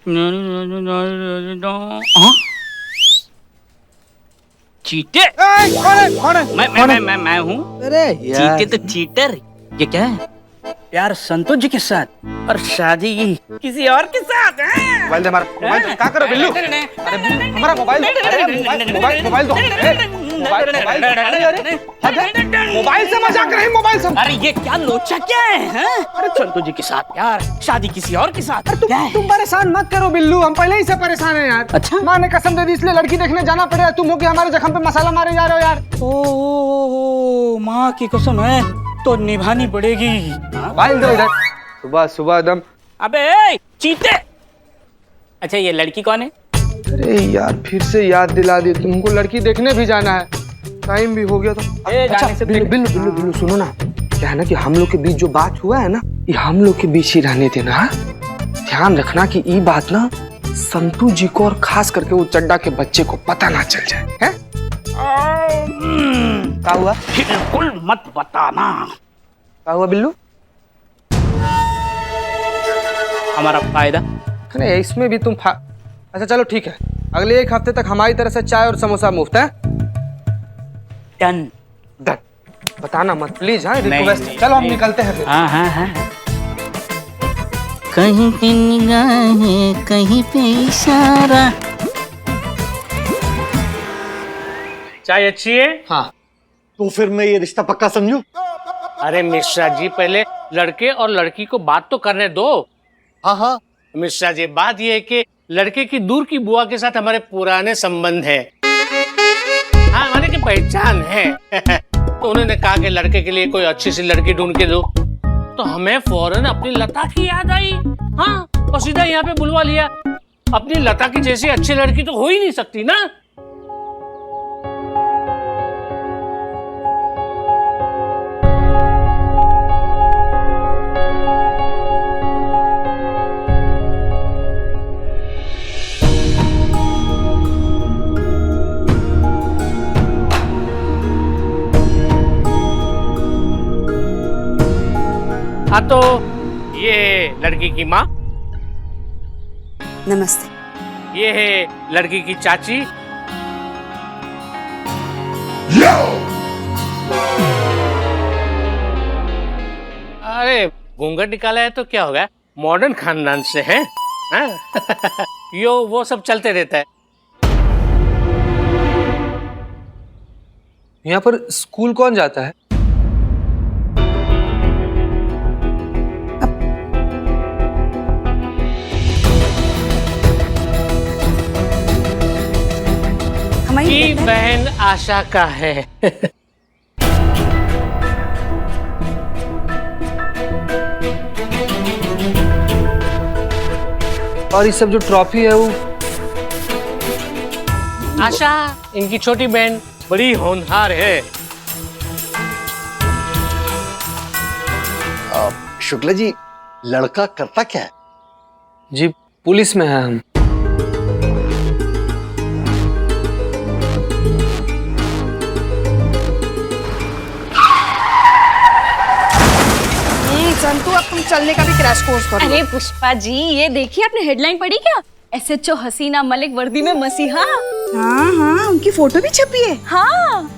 हाँ? चीटे? कौन है? मैं हूँ। अरे यार, चीटे तो चीटर। ये क्या है? यार संतोष जी के साथ और शादी किसी और के साथ है? मोबाइल दे हमारा। मोबाइल क्या करो बिल्लू? अरे बिल्लू, हमारा मोबाइल दो। अरे मोबाइल दो। मोबाइल से मजाक रही, मोबाइल से। अरे ये क्या लोचा क्या है? हाँ? अरे संतोष जी के साथ यार, शादी किसी और के साथ। क्या है? तुम परेशान मत करो बिल्लू, हम पहले ही से परेशान हैं यार। अच्छा? माँ ने कसम दे दी इसलिए लड़की देखने जाना पड़ेगा। तुम हो कि हमारे जख्म पे मसाला मारे जा रहे हो यार। ओ माँ की कसम है तो निभानी पड़ेगी। मोबाइल दो इधर। सुबह सुबह एकदम। अबे चीते। अच्छा ये लड़की कौन है? अरे यार फिर से याद दिला दी, तुमको लड़की देखने भी जाना है, टाइम भी हो गया तो। अच्छा बिल्लू सुनो ना, क्या है ना कि हम लोग के बीच जो बात हुआ है ना, ये हम लोग के बीच ही रहने देना। हाँ? ध्यान रखना कि ये बात ना संतू जी को और खास करके वो चड्डा के बच्चे को पता ना चल जाए। है? क्या हुआ? बिल्कुल मत बताना। क्या हुआ बिल्लू? हमारा फायदा। अरे इसमें भी तुम अच्छा चलो ठीक है, अगले एक हफ्ते तक हमारी तरफ से चाय और समोसा मुफ्त है। डन। बताना मत प्लीज। हाँ नहीं, रिक्वेस्ट। नहीं, चलो हम नहीं। निकलते हैं फिर। हाँ। कहीं पे निगाहें, कहीं पे इशारा। चाय अच्छी है? हाँ तो फिर मैं ये रिश्ता पक्का समझूं? अरे मिश्रा जी पहले लड़के और लड़की को बात तो करने दो। हाँ मिश्रा जी बात ये है कि लड़के की दूर की बुआ के साथ हमारे पुराने संबंध है। हाँ हमारे की पहचान है। तो उन्होंने कहा कि लड़के के लिए कोई अच्छी सी लड़की ढूंढ के दो। तो हमें फौरन अपनी लता की याद आई। हाँ और सीधा यहाँ पे बुलवा लिया। अपनी लता की जैसी अच्छी लड़की तो हो ही नहीं सकती ना। हाँ तो ये लड़की की माँ, नमस्ते। ये है लड़की की चाची, अरे घूंघट निकाला है तो क्या हो गया, मॉडर्न खानदान से है। हाँ? यो वो सब चलते रहता है। यहाँ पर स्कूल कौन जाता है? की बहन आशा का है। और ये सब जो ट्रॉफी है वो? आशा इनकी छोटी बहन बड़ी होनहार है। शुक्ला जी लड़का करता क्या है? जी पुलिस में है हम। संतू अब तुम चलने का भी क्रैश कोर्स करो। अरे पुष्पा जी ये देखिए आपने हेडलाइन पढ़ी क्या? SHO हसीना मलिक वर्दी में मसीहा। हाँ उनकी फोटो भी छपी है। हाँ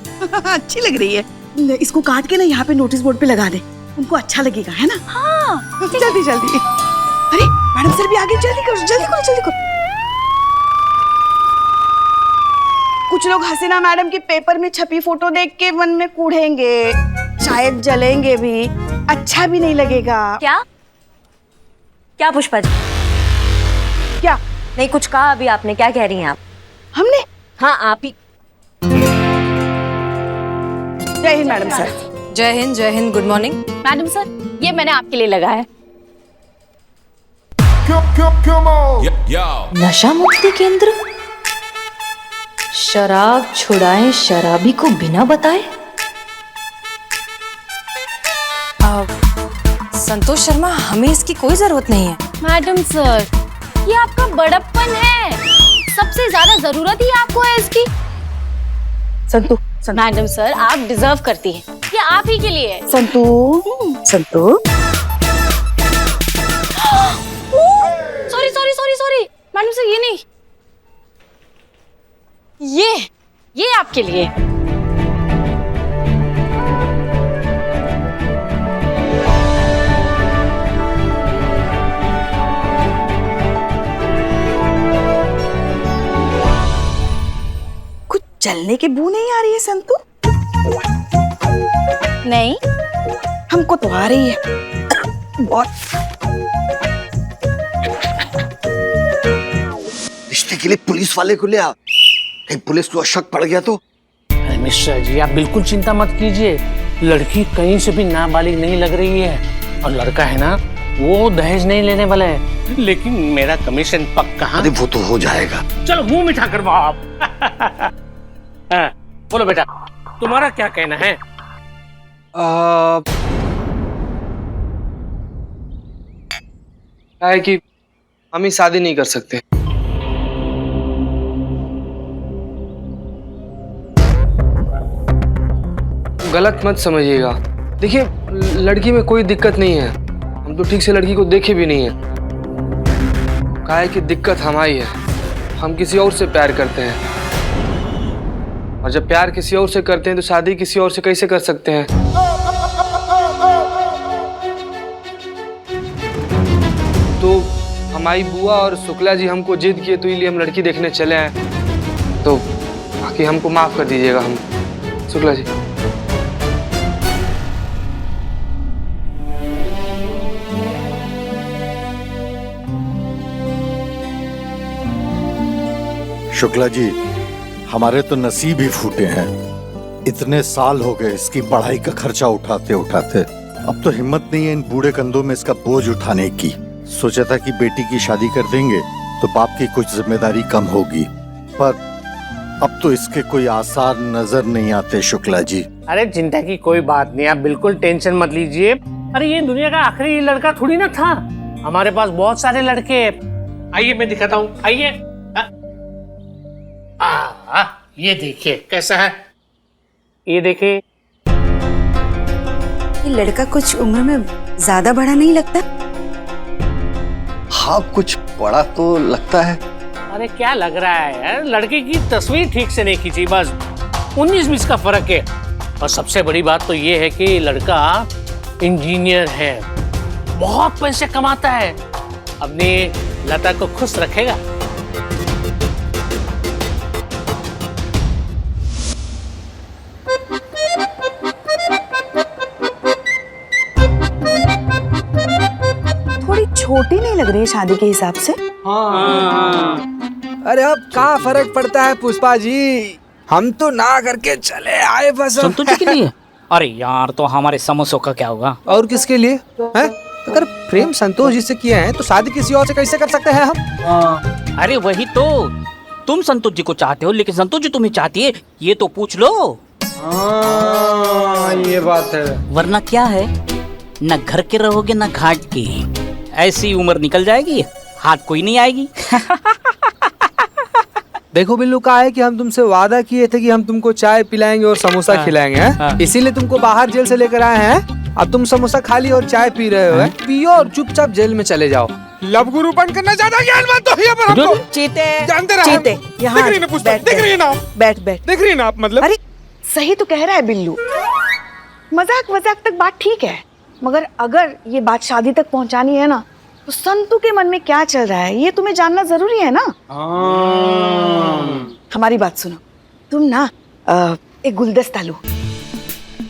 अच्छी लग रही है। इसको काट के ना यहाँ पे नोटिस बोर्ड पे लगा दे, उनको अच्छा लगेगा है ना। हाँ जल्दी अरे मैडम सर भी आगे, जल्दी करो। कुछ लोग हसीना मैडम की पेपर में छपी फोटो देख के मन में कूढ़ेंगे, शायद जलेंगे भी, अच्छा भी नहीं लगेगा। क्या पुष्पा जी? क्या? नहीं कुछ कहा अभी आपने, क्या कह रही हैं आप? हमने? हाँ आप ही। जय हिंद मैडम सर। जय Hind good morning madam sir, ये मैंने आपके लिए लगाया है। नशा मुक्ति केंद्र, शराब छुड़ाएं शराबी को बिना बताए। संतोष शर्मा हमें इसकी कोई जरूरत नहीं है। मैडम सर ये आपका बड़प्पन है, सबसे ज्यादा जरूरत ही आपको है इसकी। संतू मैडम सर आप डिजर्व करती हैं, ये आप ही के लिए है। संतू सॉरी सर ये नहीं, ये आपके लिए। कुछ जलने की बू नहीं आ रही है संतू? नहीं, हमको तो आ रही है बहुत। रिश्ते के लिए पुलिस वाले को ले आ, कहीं पुलिस को शक पड़ गया तो। अरे मिश्रा जी, आप बिल्कुल चिंता मत कीजिए, लड़की कहीं से भी नाबालिग नहीं लग रही है, और लड़का है ना, वो दहेज नहीं लेने वाला है, लेकिन मेरा कमीशन पक्का। अरे वो तो हो जाएगा। चलो मुंह मीठा करवाओ आप। हाँ, बोलो बेटा, तुम्हारा क्या कहना है? क्या है कि हम ही शादी नहीं कर सकते। गलत मत समझिएगा। देखिए, लड़की में कोई दिक्कत नहीं है, हम तो ठीक से लड़की को देखे भी नहीं है। क्या है कि दिक्कत हमारी है, हम किसी और से प्यार करते हैं, और जब प्यार किसी और से करते हैं तो शादी किसी और से कैसे कर सकते हैं? तो हमारी बुआ और शुक्ला जी हमको जिद किए, तो इसलिए हम लड़की देखने चले आए। तो बाकी हमको माफ कर दीजिएगा। हम शुक्ला जी, शुक्ला जी, हमारे तो नसीब ही फूटे हैं। इतने साल हो गए इसकी पढ़ाई का खर्चा उठाते उठाते, अब तो हिम्मत नहीं है इन बूढ़े कंधों में इसका बोझ उठाने की। सोचा था कि बेटी की शादी कर देंगे तो बाप की कुछ जिम्मेदारी कम होगी, पर अब तो इसके कोई आसार नजर नहीं आते। शुक्ला जी, अरे चिंता की कोई बात नहीं, आप बिल्कुल टेंशन मत लीजिए। अरे ये दुनिया का आखिरी लड़का थोड़ी ना था, हमारे पास बहुत सारे लड़के। आइए मैं दिखाता हूँ, आइए। ये देखिए कैसा है, ये देखिए। ये लड़का कुछ उम्र में ज्यादा बड़ा नहीं लगता? हाँ, कुछ बड़ा तो लगता है। अरे क्या लग रहा है यार, लड़के की तस्वीर ठीक से नहीं खींची, बस 19-20 का फर्क है। और सबसे बड़ी बात तो ये है कि लड़का इंजीनियर है, बहुत पैसे कमाता है, अपनी लता को खुश रखेगा। थोड़ी छोटी नहीं लग रही है शादी के हिसाब से? अरे अब क्या फर्क पड़ता है पुष्पा जी, हम तो ना करके चले आए बस। संतोष जी के लिए? अरे यार, तो हमारे समोसों का क्या होगा? और किसके लिए हैं? अगर प्रेम संतोष जी से किए हैं तो शादी किसी और से कैसे कर सकते हैं हम? अरे वही तो, तुम संतोष जी को चाहते हो, लेकिन संतोष जी तुम्हें चाहती है, ये तो पूछ लो। ये बात है। वरना क्या है, न घर के रहोगे न घाट की, ऐसी उम्र निकल जाएगी, हाथ कोई नहीं आएगी। देखो बिल्लू, का है कि हम तुमसे वादा किए थे कि हम तुमको चाय पिलाएंगे और समोसा खिलाएंगे, हैं? इसीलिए तुमको बाहर जेल से लेकर आए हैं। अब तुम समोसा खा ली और चाय पी रहे हो, हैं? पियो और चुपचाप जेल में चले जाओ। लव गुरु बन करना ज्यादा ज्ञान मत दो यहाँ पर हमको। चीते, जानते रहे चीते, यहाँ देख रही ना पुष्पा, बैठ, देख रही है ना, बैठ बैठ। देख रही है ना आप, मतलब अरे सही तो कह रहा है बिल्लू, मजाक मजाक तक बात ठीक है, मगर अगर ये बात शादी तक पहुंचानी है ना, तो संतू के मन में क्या चल रहा है ये तुम्हें जानना जरूरी है ना। हमारी बात सुनो, तुम ना एक गुलदस्ता लो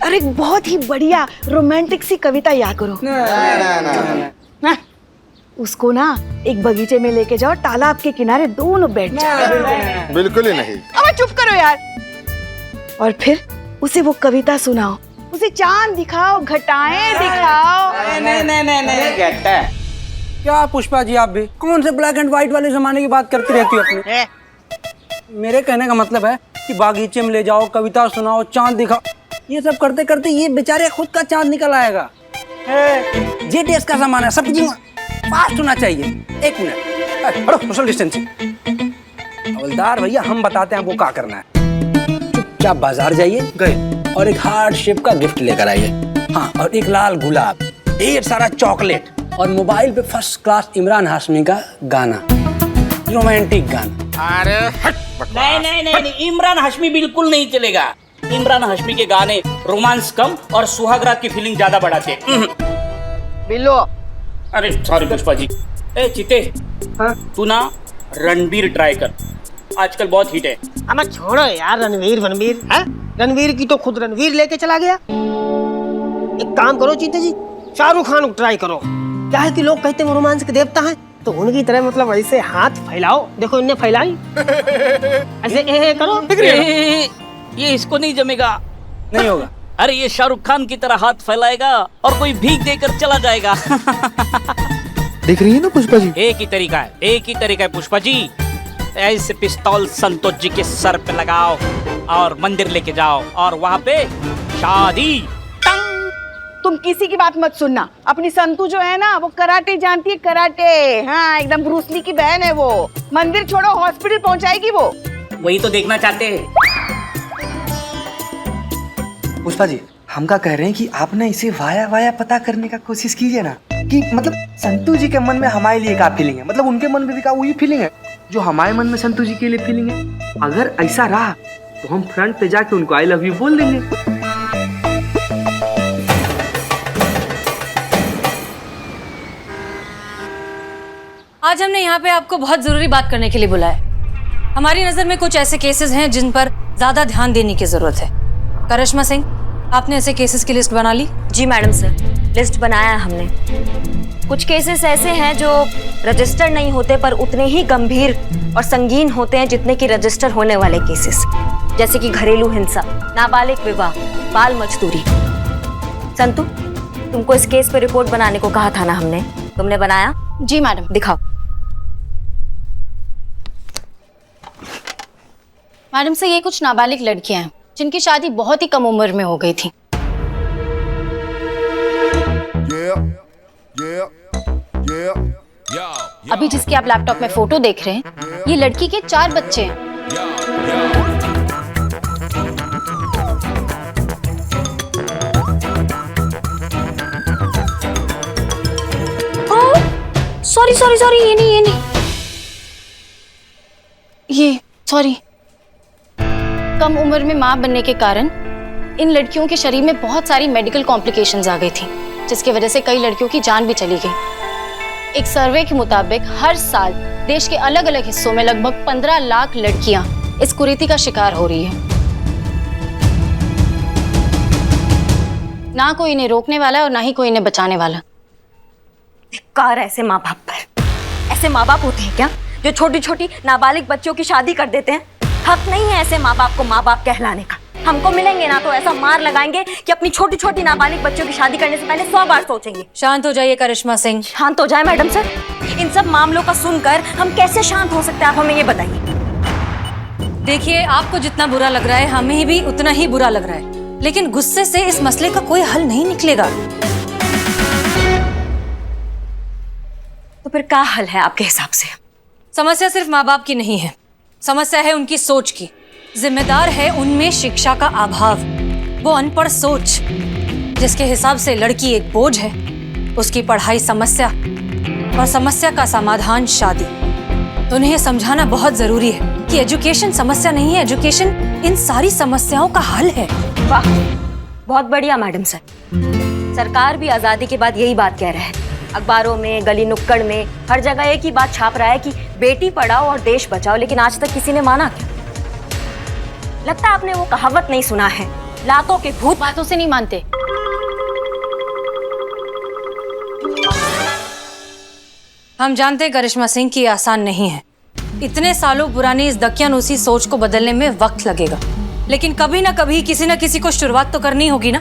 और एक बहुत ही बढ़िया रोमांटिक सी कविता याद करो। ना, उसको ना एक बगीचे में लेके जाओ, तालाब के किनारे दोनों बैठ जाओ। बिल्कुल ही नहीं। अब चुप करो यार। और फिर उसे वो कविता सुनाओ, उसे चांद दिखाओ, घटाएं दिखाओ। नहीं, क्या पुष्पा जी, आप भी कौन से ब्लैक एंड व्हाइट वाले जमाने की बात करती रहती हो अपने? मेरे कहने का मतलब है कि बागीचे में ले जाओ, कविता सुनाओ, चांद दिखाओ, ये सब करते करते ये बेचारे खुद का चांद निकल आएगा। ये देश का जमाना है, सब चीज फास्ट होना चाहिए। एक मिनट, हटो, सोशल डिस्टेंसिंग। हवलदार भैया, हम बताते हैं आपको क्या करना है। चुपचाप बाजार जाइए, गए और एक हार्ट शेप का गिफ्ट लेकर आइए। हाँ, और एक लाल गुलाब, ढेर सारा चॉकलेट, और मोबाइल पे फर्स्ट क्लास इमरान हाशमी का गाना। रोमांटिक गाना। अरे हट नहीं नहीं नहीं नहीं, इमरान हाशमी बिल्कुल नहीं चलेगा। इमरान हाशमी के गाने रोमांस कम और सुहागरात की फीलिंग ज्यादा बढ़ाते हैं। बिल्लो। अरे सॉरी पुष्पा जी। ए चिते, हाँ? तू ना रणबीर ट्राई कर, आजकल बहुत हिट है। अब छोड़ो यार रणवीर है। रणवीर की तो खुद रणवीर लेके चला गया। एक काम करो चीते जी, शाहरुख खान को ट्राई करो। क्या है कि लोग कहते हैं वो रोमांस के देवता हैं, तो उनकी तरह मतलब ऐसे हाथ फैलाओ। देखो इनने फैलाई ऐसे करो। ये इसको नहीं जमेगा। नहीं होगा। अरे ये शाहरुख खान की तरह हाथ फैलाएगा और कोई भीख देकर चला जाएगा। देख रही है ना पुष्पा जी? एक ही तरीका है पुष्पा जी। ऐसे पिस्तौल संतोष जी के सर पे लगाओ और मंदिर लेके जाओ और वहाँ पे शादी। तुम किसी की बात मत सुनना। अपनी संतू जो है ना वो कराटे जानती है, कराटे। हाँ एकदम ब्रूसली की बहन है वो। मंदिर छोड़ो हॉस्पिटल पहुंचाएगी वो। वही तो देखना चाहते हैं। पुष्पा जी हम क्या कह रहे हैं कि आप ना इसे वाया पता करने का कोशिश कीजिए ना, कि मतलब संतू जी के मन में हमारे लिए क्या फीलिंग है, मतलब उनके मन में भी क्या वही फीलिंग है जो हमारे मन में संतू जी के लिए फीलिंग है। अगर ऐसा रहा तो हम फ्रंट पे जाके उनको आई लव यू बोल देंगे। आज हमने यहाँ पे आपको बहुत जरूरी बात करने के लिए बुलाया। हमारी नजर में कुछ ऐसे केसेस हैं जिन पर ज्यादा ध्यान देने की जरूरत है। करिश्मा सिंह, आपने ऐसे केसेस की लिस्ट बना ली? जी मैडम सर, लिस्ट बनाया है हमने। कुछ केसेस ऐसे हैं जो रजिस्टर नहीं होते पर उतने ही गंभीर और संगीन होते हैं जितने कि रजिस्टर होने वाले केसेस, जैसे कि घरेलू हिंसा, नाबालिग विवाह, बाल मजदूरी। संतू, तुमको इस केस पे रिपोर्ट बनाने को कहा था ना हमने, तुमने बनाया? जी मैडम। दिखाओ। मैडम से ये कुछ नाबालिग लड़कियां हैं जिनकी शादी बहुत ही कम उम्र में हो गई थी। अभी जिसकी आप लैपटॉप में फोटो देख रहे हैं, ये लड़की के 4 बच्चे हैं। सॉरी, ये नहीं, ये सॉरी। कम उम्र में मां बनने के कारण इन लड़कियों के शरीर में बहुत सारी मेडिकल कॉम्प्लिकेशंस आ गई थी, जिसकी वजह से कई लड़कियों की जान भी चली गई। एक सर्वे के मुताबिक हर साल देश के अलग अलग हिस्सों में लगभग 15 लाख लड़कियां इस कुरीति का शिकार हो रही है। ना कोई इन्हें रोकने वाला है और ना ही कोई इन्हें बचाने वाला। धिक्कार ऐसे माँ बाप पर। ऐसे माँ बाप होते हैं क्या जो छोटी छोटी नाबालिग बच्चों की शादी कर देते हैं? हक नहीं है ऐसे माँ बाप को माँ बाप कहलाने का। हमको मिलेंगे ना तो ऐसा मार लगाएंगे कि अपनी छोटी छोटी नाबालिग बच्चों की शादी करने से पहले 100 बार सोचेंगे। शांत हो जाइए करिश्मा सिंह। शांत हो जाए मैडम सर? इन सब मामलों का सुनकर हम कैसे शांत हो सकते हैं, आप हमें ये बताइए। देखिए, आपको जितना बुरा लग रहा है हमें भी उतना ही बुरा लग रहा है, लेकिन गुस्से से इस मसले का कोई हल नहीं निकलेगा। तो फिर क्या हल है आपके हिसाब से? समस्या सिर्फ माँ बाप की नहीं है, समस्या है उनकी सोच की। जिम्मेदार है उनमें शिक्षा का अभाव। वो अनपढ़ सोच जिसके हिसाब से लड़की एक बोझ है, उसकी पढ़ाई समस्या और समस्या का समाधान शादी। तो उन्हें समझाना बहुत जरूरी है कि एजुकेशन समस्या नहीं है, एजुकेशन इन सारी समस्याओं का हल है। वाह, बहुत बढ़िया मैडम सर। सरकार भी आजादी के बाद यही बात कह रहा है। अखबारों में, गली नुक्कड़ में, हर जगह एक ही बात छाप रहा है कि बेटी पढ़ाओ और देश बचाओ, लेकिन आज तक किसी ने माना क्या? लगता है आपने वो कहावत नहीं सुना है, लातों के भूत बातों से नहीं मानते। हम जानते हैं करिश्मा सिंह की आसान नहीं है। इतने सालों पुरानी इस दकियानूसी सोच को बदलने में वक्त लगेगा, लेकिन कभी ना कभी किसी ना किसी को शुरुआत तो करनी होगी ना।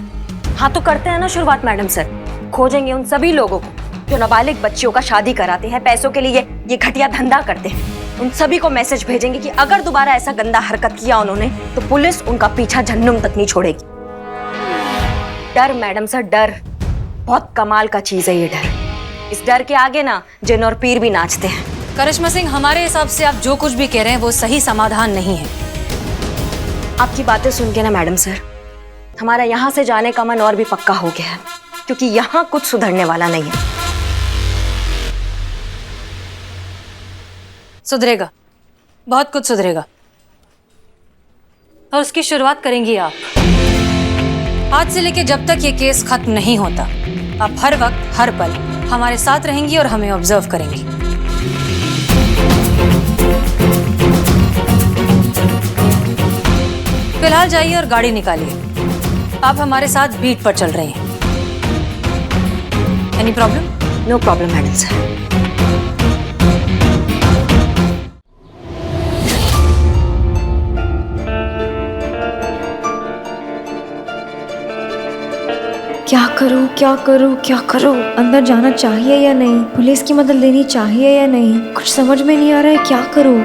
हाँ तो करते हैं ना शुरुआत मैडम सर। खोजेंगे उन सभी लोगों को जो नाबालिग बच्चियों का शादी कराते हैं, पैसों के लिए ये घटिया धंधा करते हैं। उन सभी को मैसेज भेजेंगे कि अगर दोबारा ऐसा गंदा हरकत किया उन्होंने तो पुलिस उनका पीछा जहन्नुम तक नहीं छोड़ेगी। डर मैडम सर, डर बहुत कमाल का चीज है ये डर। इस डर के आगे ना जिन और पीर भी नाचते हैं। करिश्मा सिंह, हमारे हिसाब से आप जो कुछ भी कह रहे हैं वो सही समाधान नहीं है। आपकी बातें सुन के ना मैडम सर, हमारा यहाँ से जाने का मन और भी पक्का हो गया है, क्योंकि यहाँ कुछ सुधरने वाला नहीं है। सुधरेगा, बहुत कुछ सुधरेगा। और उसकी शुरुआत करेंगी आप। आज से लेके जब तक ये केस खत्म नहीं होता, आप हर वक्त हर पल हमारे साथ रहेंगी और हमें ऑब्जर्व करेंगी। फिलहाल जाइए और गाड़ी निकालिए। आप हमारे साथ बीट पर चल रहे हैं। Any problem? No problem madam sir. क्या करूं, क्या करूं, क्या करूं? अंदर जाना चाहिए या नहीं? पुलिस की मदद लेनी चाहिए या नहीं? कुछ समझ में नहीं आ रहा है, क्या करूं?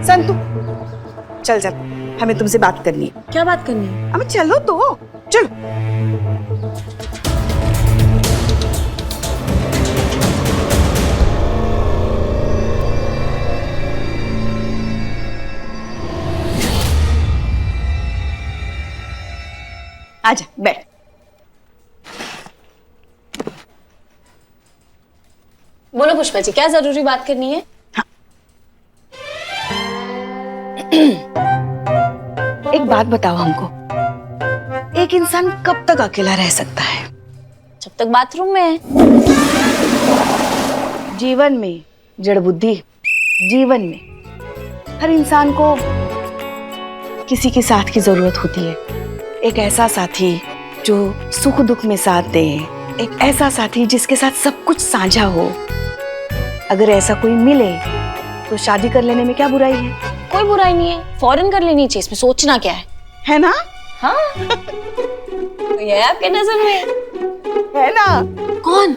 संतु, चल चल, हमें तुमसे बात करनी है। क्या बात करनी है? हमें चलो तो, चलो। आजा, बैठ। बोलो पुष्पा जी, क्या जरूरी बात करनी है? एक बात बताओ हमको, एक इंसान कब तक अकेला रह सकता है? जब तक बाथरूम में है। जीवन में जड़ बुद्धि, जीवन में हर इंसान को किसी के साथ की जरूरत होती है। एक ऐसा साथी जो सुख दुख में साथ दे, एक ऐसा साथी जिसके साथ सब कुछ साझा हो। अगर ऐसा कोई मिले तो शादी कर लेने में क्या बुराई है? कोई बुराई नहीं है, फौरन कर लेनी चाहिए, इसमें सोचना क्या है ना? हाँ। तो ये आपके नजर में है ना? कौन?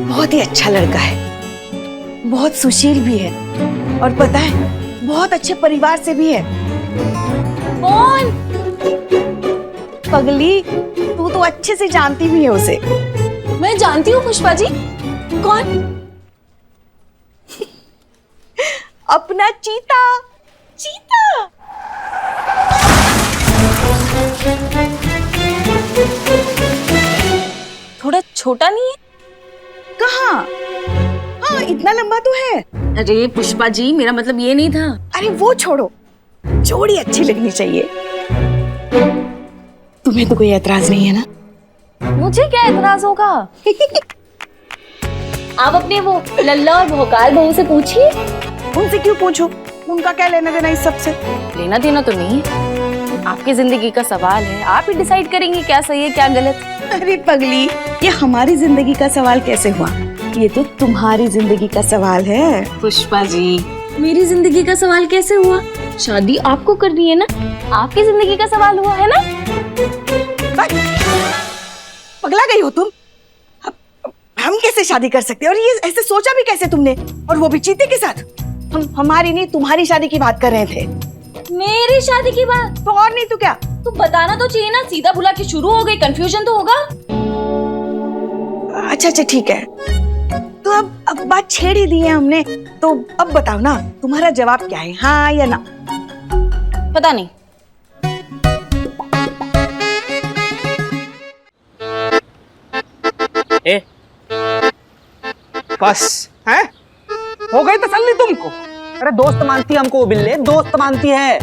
बहुत ही अच्छा लड़का है, बहुत सुशील भी है, और पता है बहुत अच्छे परिवार से भी है। कौन? पगली, तू तो अच्छे से जानती भी है उसे। मैं जानती हूँ पुष्पा जी। कौन? अपना चीता। चीता। थोड़ा छोटा नहीं है? कहाँ? हाँ, इतना लंबा तो है। अरे पुष्पा जी, मेरा मतलब ये नहीं था। अरे वो छोड़ो, जोड़ी अच्छी लगनी चाहिए। तुम्हें तो कोई एतराज नहीं है ना? मुझे क्या एतराज होगा? आप अपने वो लल्ला और भोकाल बहू से पूछिए। उनसे क्यों पूछो? उनका क्या लेना देना इस सब से? लेना देना तो नहीं है, आपकी जिंदगी का सवाल है, आप ही डिसाइड करेंगे क्या सही है क्या गलत। अरे पगली, ये हमारी जिंदगी का सवाल कैसे हुआ? ये तो तुम्हारी जिंदगी का सवाल है। पुष्पा जी, मेरी जिंदगी का सवाल कैसे हुआ? शादी आपको करनी है ना, आपकी जिंदगी का सवाल हुआ है ना। पगला गई हो तुम? हम कैसे शादी कर सकते हैं? और ये ऐसे सोचा भी कैसे तुमने? और वो भी चीते के साथ? हम हमारी नहीं तुम्हारी शादी की बात कर रहे थे। मेरी शादी की बात? तो और नहीं तो क्या? तो बताना तो चाहिए ना, सीधा बुला के शुरू हो गई, कंफ्यूजन तो होगा। अच्छा अच्छा ठीक है, तो अब बात छेड़ ही दी है हमने, तो अब बताओ ना, तुम्हारा जवाब क्या है, हाँ या ना? पता नहीं। ए, बस है, हो गई तसल्ली तुमको? अरे दोस्त मानती है हमको, वो बिल्ले दोस्त मानती है।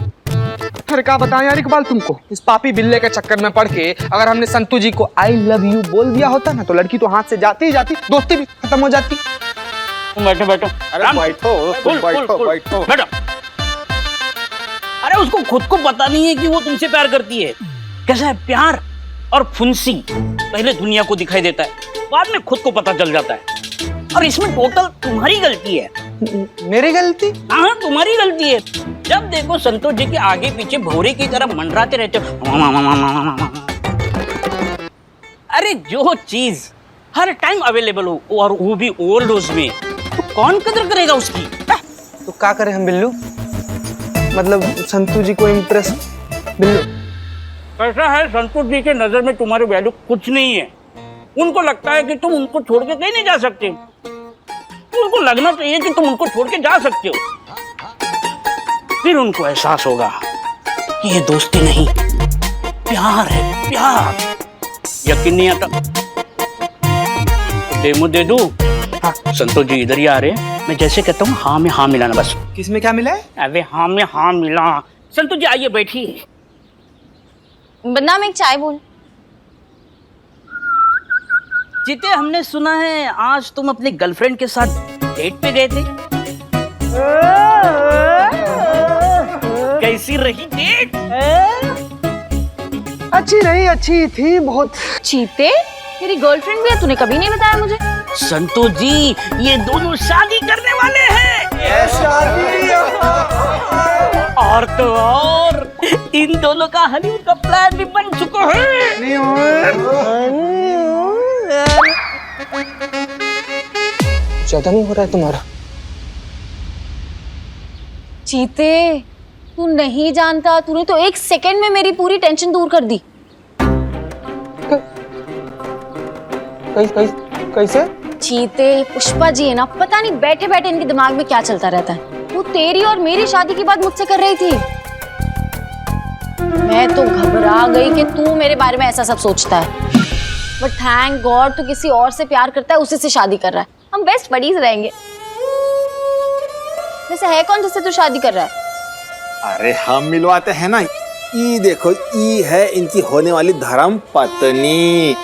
फिर क्या बताएं यार इकबाल तुमको, इस पापी बिल्ले के चक्कर में पड़ के अगर हमने संतू जी को आई लव यू बोल दिया होता ना, तो लड़की तो हाथ से जाती ही जाती, दोस्ती भी खत्म हो जाती। बैठो बैठो। अरे बैठो, बैठो। बैठो। अरे उसको खुद को पता नहीं है कि वो तुमसे प्यार करती है। कैसा है प्यार और फुंसी, पहले दुनिया को दिखाई देता है, बाद में खुद को पता चल जाता है। और इसमें टोटल तुम्हारी गलती है। मेरी गलती? हाँ, तुम्हारी गलती है। जब देखो संतोष जी के आगे पीछे भौरे की तरह मंडराते रहते हो। अरे जो चीज हर टाइम अवेलेबल हो और वो भी ओल्ड हाउस में, तो कौन कदर करेगा उसकी? तो क्या करें हम बिल्लू? मतलब संतू जी को इम्प्रेस बिल्लू। ऐसा है, संतोष जी के नजर में तुम्हारी वैल्यू कुछ नहीं है। उनको लगता है कि तुम उनको छोड़ के कहीं नहीं जा सकते। उनको लगना चाहिए कि तुम उनको छोड़ के जा सकते हो। फिर उनको एहसास होगा कि ये दोस्ती नहीं, प्यार है, प्यार। यकीन नहीं आता तो डेमो दे दूं? हाँ, संतोष जी इधर ही आ रहे हैं। मैं जैसे कहता हूँ हाँ में हाँ मिलाना बस। किसमें क्या मिला है? अबे हाँ में हाँ मिला। संतोष जी आइए बैठिए। बन्ना में एक चाय बोल। जीते, हमने सुना है आज तुम अपने गर्लफ्रेंड के साथ डेट पे गए थे। कैसी रही डेट? अच्छी रही, अच्छी थी बहुत। चीते, तेरी गर्लफ्रेंड भी है, तूने कभी नहीं बताया मुझे। संतोष जी ये दोनों शादी करने वाले हैं। शादी और तो और इन दोनों का हनीमून का प्लान भी बन चुका है। ज्यादा नहीं हो रहा है तुम्हारा? चीते, तू नहीं जानता, तूने तो एक सेकंड में मेरी पूरी टेंशन दूर कर दी। कैसे? चीते, पुष्पा जी है ना, पता नहीं बैठे बैठे इनके दिमाग में क्या चलता रहता है। वो तेरी और मेरी शादी की बात मुझसे कर रही थी। मैं तो घबरा गई कि तू मेरे बारे में ऐसा सब सोचता है। बट थैंक गॉड तू किसी और से प्यार करता है, उसी से शादी कर रहा है। हम बेस्ट बडीज रहेंगे। वैसे है कौन जिससे तू शादी कर रहा है? अरे हम मिलवाते हैं ना। ई देखो, ई है इनकी होने वाली धर्म पत्नी।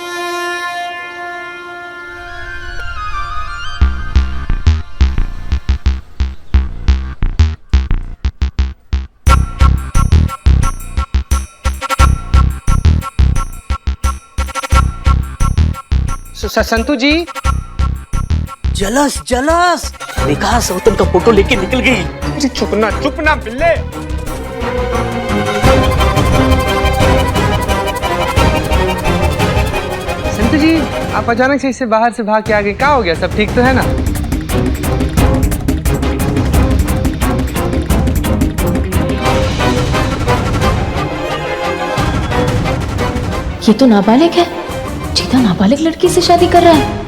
संतू जी जलस जलस देखा, सौतन का फोटो लेके निकल गई। चुप ना बिल्ले। संतू जी आप अचानक से इससे बाहर से भाग के आ गए, क्या हो गया? सब ठीक तो है ना? ये तो नाबालिग है। चीता नाबालिग लड़की से शादी कर रहा है।